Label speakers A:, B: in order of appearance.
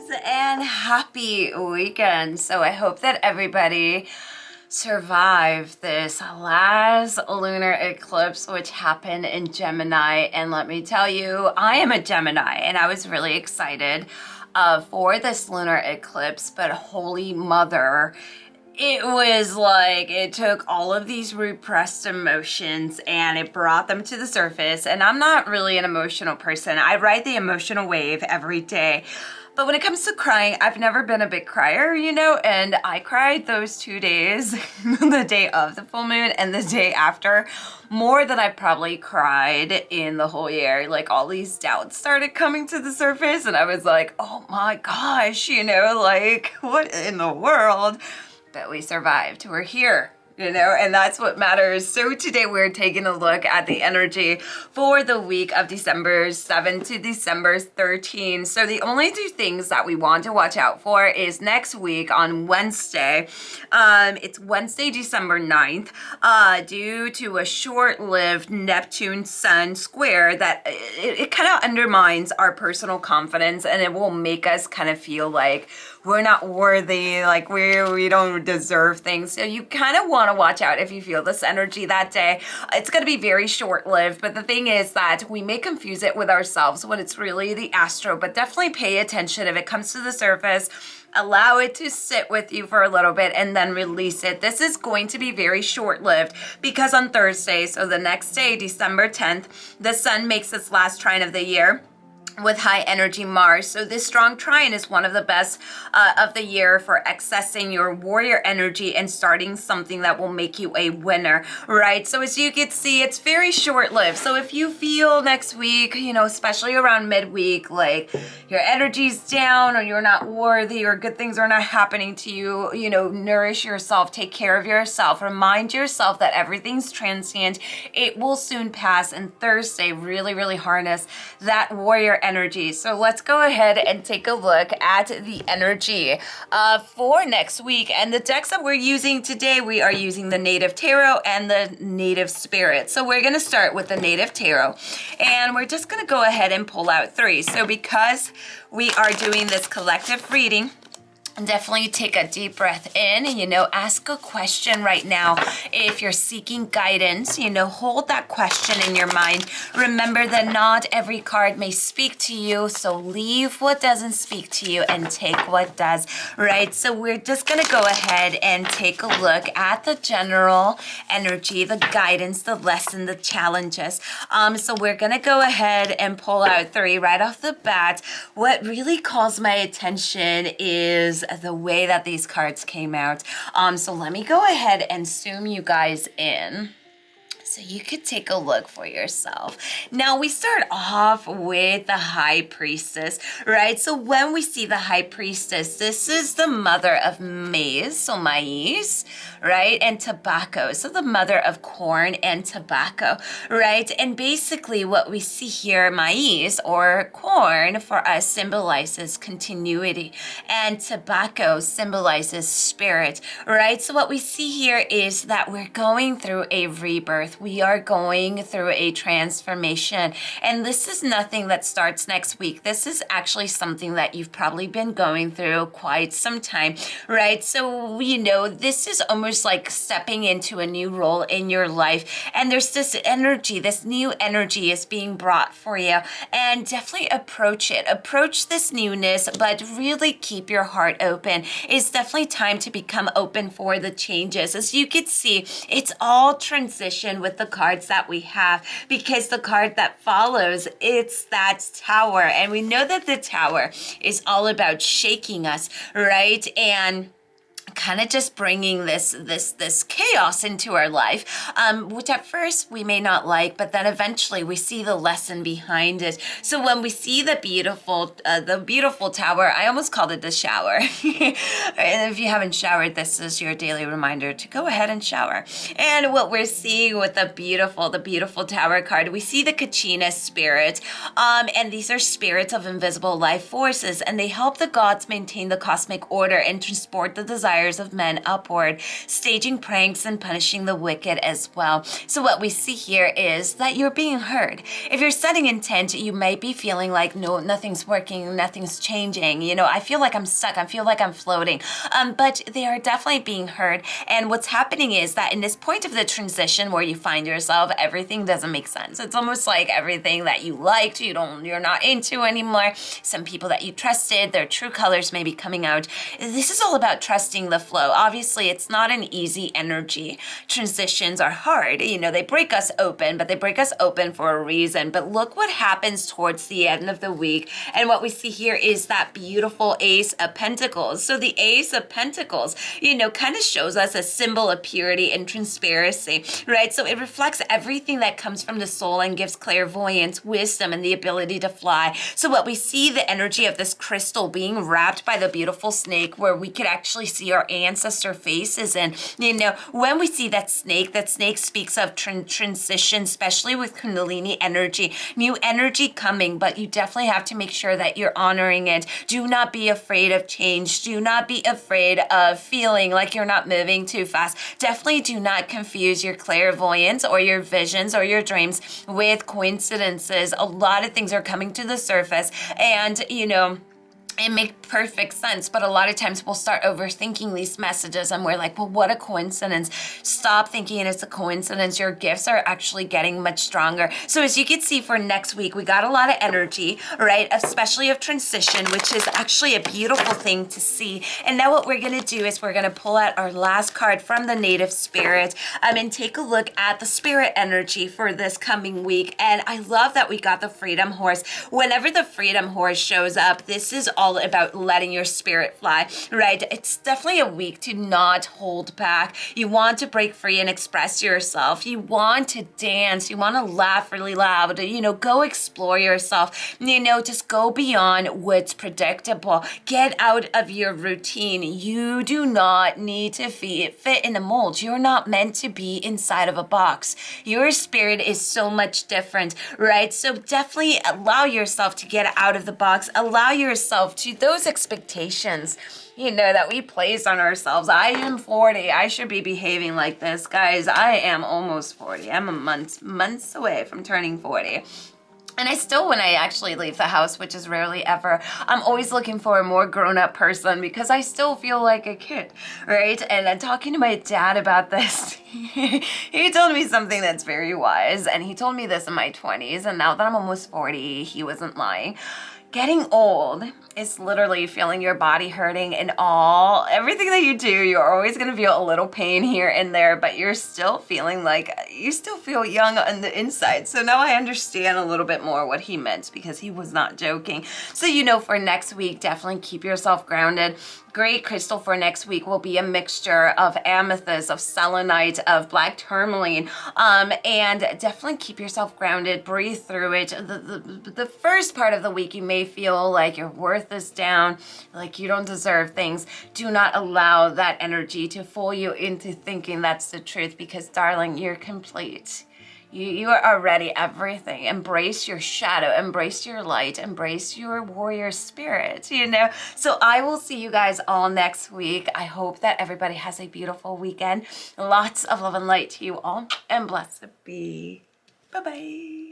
A: and happy weekend. So I hope that everybody survived this last lunar eclipse, which happened in Gemini. And let me tell you, I am a Gemini and I was really excited for this lunar eclipse, but holy mother, it was like it took all of these repressed emotions and it brought them to the surface. And I'm not really an emotional person. I ride the emotional wave every day. But when it comes to crying, I've never been a big crier, and I cried those 2 days, the day of the full moon and the day after, more than I probably cried in the whole year. Like all these doubts started coming to the surface and I was like, oh my gosh, like what in the world? But we survived. We're here, and that's what matters. So today we're taking a look at the energy for the week of December 7 to December 13. So the only two things that we want to watch out for is next week on Wednesday. It's Wednesday, December 9th, due to a short-lived Neptune Sun square that it kind of undermines our personal confidence and it will make us kind of feel like we're not worthy, like we don't deserve things. So you kind of want to watch out if you feel this energy that day. It's going to be very short-lived, but the thing is that we may confuse it with ourselves when it's really the astro, but definitely pay attention if it comes to the surface. Allow it to sit with you for a little bit and then release it. This is going to be very short-lived because on Thursday, so the next day, December 10th, the sun makes its last trine of the year with high energy Mars. So this strong trine is one of the best of the year for accessing your warrior energy and starting something that will make you a winner, right? So as you can see, it's very short-lived. So if you feel next week, especially around midweek, like your energy's down or you're not worthy or good things are not happening to you, nourish yourself, take care of yourself, remind yourself that everything's transient. It will soon pass. And Thursday, really, really harness that warrior energy. So let's go ahead and take a look at the energy for next week. And the decks that we're using today, we are using the Native Tarot and the Native Spirit. So we're going to start with the Native Tarot and we're just going to go ahead and pull out three. So because we are doing this collective reading, definitely take a deep breath in and, ask a question right now. If you're seeking guidance, hold that question in your mind. Remember that not every card may speak to you, so leave what doesn't speak to you and take what does, right? So we're just going to go ahead and take a look at the general energy, the guidance, the lesson, the challenges. So we're going to go ahead and pull out three right off the bat. What really calls my attention is the way that these cards came out. So let me go ahead and zoom you guys in so you could take a look for yourself. Now we start off with the High Priestess, right? So when we see the High Priestess, this is the mother of maize, so maize, right? And tobacco, so the mother of corn and tobacco, right? And basically what we see here, maize or corn for us symbolizes continuity and tobacco symbolizes spirit, right? So what we see here is that we're going through a rebirth. We are going through a transformation. And this is nothing that starts next week. This is actually something that you've probably been going through quite some time, right? So, this is almost like stepping into a new role in your life. And there's this energy, this new energy is being brought for you. And definitely approach it. Approach this newness, but really keep your heart open. It's definitely time to become open for the changes. As you can see, it's all transition with the cards that we have, because the card that follows, it's that Tower. And we know that the Tower is all about shaking us, right? And kind of just bringing this chaos into our life, which at first we may not like, but then eventually we see the lesson behind it. So when we see the beautiful tower, I almost called it the shower. And if you haven't showered, this is your daily reminder to go ahead and shower. And what we're seeing with the beautiful tower card, we see the Kachina spirit, and these are spirits of invisible life forces, and they help the gods maintain the cosmic order and transport the desires desires of men upward, staging pranks and punishing the wicked as well. So what we see here is that you're being heard. If you're setting intent, you may be feeling like, no, nothing's working, nothing's changing. You know, I feel like I'm stuck. I feel like I'm floating. But they are definitely being heard. And what's happening is that in this point of the transition where you find yourself, everything doesn't make sense. It's almost like everything that you liked, you're not into anymore. Some people that you trusted, their true colors may be coming out. This is all about trusting the flow. Obviously, it's not an easy energy. Transitions are hard. You know, they break us open, but they break us open for a reason. But look what happens towards the end of the week. And what we see here is that beautiful Ace of Pentacles. So the Ace of Pentacles, you know, kind of shows us a symbol of purity and transparency, right? So it reflects everything that comes from the soul and gives clairvoyance, wisdom, and the ability to fly. So what we see, the energy of this crystal being wrapped by the beautiful snake, where we could actually see our ancestor faces. And, you know, when we see that snake speaks of transition, especially with Kundalini energy, new energy coming, but you definitely have to make sure that you're honoring it. Do not be afraid of change. Do not be afraid of feeling like you're not moving too fast. Definitely do not confuse your clairvoyance or your visions or your dreams with coincidences. A lot of things are coming to the surface, and, you know, it makes perfect sense, but a lot of times we'll start overthinking these messages and we're like, well, what a coincidence. Stop thinking it's a coincidence. Your gifts are actually getting much stronger. So as you can see for next week, we got a lot of energy, right? Especially of transition, which is actually a beautiful thing to see. And now what we're going to do is we're going to pull out our last card from the native spirit and take a look at the spirit energy for this coming week. And I love that we got the Freedom Horse. Whenever the Freedom Horse shows up, this is all about letting your spirit fly, right? It's definitely a week to not hold back. You want to break free and express yourself. You want to dance. You want to laugh really loud. You know, go explore yourself. You know, just go beyond what's predictable. Get out of your routine. You do not need to fit in a mold. You're not meant to be inside of a box. Your spirit is so much different, right? So definitely allow yourself to get out of the box. Allow yourself to those expectations, you know, that we place on ourselves. I am 40. I should be behaving like this. Guys, I am almost 40. I'm a months away from turning 40. And I still, when I actually leave the house, which is rarely ever, I'm always looking for a more grown-up person because I still feel like a kid, right? And I'm talking to my dad about this. He told me something that's very wise, and he told me this in my 20s, and now that I'm almost 40, he wasn't lying. Getting old is literally feeling your body hurting and everything that you do, you're always going to feel a little pain here and there, but you're still feeling like you still feel young on the inside. So now I understand a little bit more what he meant, because he was not joking. So, you know, for next week, definitely keep yourself grounded. Great crystal for next week will be a mixture of amethyst, of selenite, of black tourmaline, and definitely keep yourself grounded. Breathe through it. The first part of the week, you may feel like your worth is down, like you don't deserve things. Do not allow that energy to fool you into thinking that's the truth, because, darling, you're complete. You are already everything. Embrace your shadow, embrace your light, embrace your warrior spirit, you know? So I will see you guys all next week. I hope that everybody has a beautiful weekend. Lots of love and light to you all, and blessed be. Bye-bye.